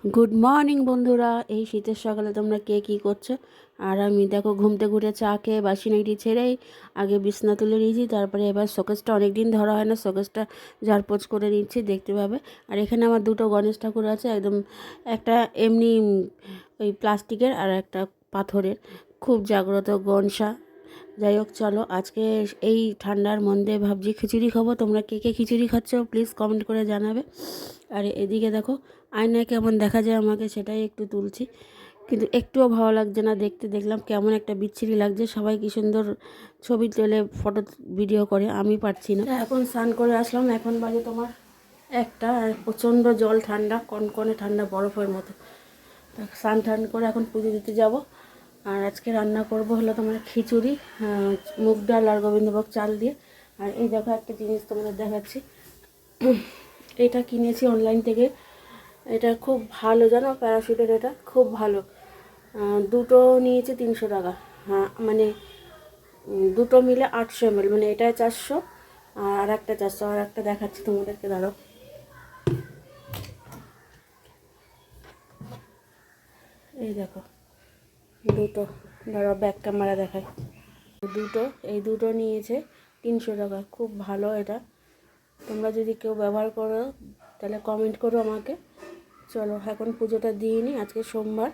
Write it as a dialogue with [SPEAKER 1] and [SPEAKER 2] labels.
[SPEAKER 1] Good morning বন্ধুরা। এই শীতের সকালে তোমরা কে কী করছো? আর আমি দেখো ঘুম থেকে উঠে চা খেয়ে বাসি নাইটি ছেড়েই আগে বিছনা তুলে নিয়েছি, তারপরে এবার শোকেসটা অনেক দিন ধরা হয় না, শোকেসটা ঝাড়পোছ করে নিচ্ছি, দেখতে পাবে। আর এখানে আমার দুটো গণেশ ঠাকুর আছে, একদম একটা এমনি ওই প্লাস্টিকের আর একটা পাথরের, খুব জাগ্রত গনসা। যাই হোক, চলো আজকে এই ঠান্ডার মধ্যে ভাবছি খিচুড়ি খাবো। তোমরা কে কে খিচুড়ি খাচ্ছ প্লিজ কমেন্ট করে জানাবে। আর এদিকে দেখো আয়নায় কেমন দেখা যায় আমাকে, সেটাই একটু তুলছি, কিন্তু একটুও ভালো লাগছে না দেখতে। দেখলাম কেমন একটা বিচ্ছিরি লাগছে, সবাই কি সুন্দর ছবি তোলে, ফটো ভিডিও করে, আমি পারছি না। এখন স্নান করে আসলাম, এখন বাজে তোমার একটা, আর প্রচণ্ড জল ঠান্ডা, কনকনে ঠান্ডা, বরফের মতো। স্নান টান করে এখন পুজো দিতে যাব। আর আজকে রান্না করব হলো তোমার খিচুড়ি, মুগ ডাল আর গোবিন্দভোগ চাল দিয়ে। আর এই দেখো একটা জিনিস তোমাদের দেখাচ্ছি, এটা কিনেছি অনলাইন থেকে। এটা খুব ভালো, জানো, প্যারাশুটের, এটা খুব ভালো। দুটো নিয়েছে 300 টাকা। হ্যাঁ মানে দুটো মিলে 800 ml, মানে এটা 400 আর একটা 400। আর একটা দেখাচ্ছি তোমাদেরকে, দাঁড়ো। এই দেখো দুটো, ধরো ব্যাক ক্যামেরা দেখায়, দুটো, এই দুটো নিয়েছে 300 টাকা। খুব ভালো এটা, তোমরা যদি কেউ ব্যবহার করো তাহলে কমেন্ট করো আমাকে। চলো এখন পুজোটা দিয়ে নিই, আজকে সোমবার,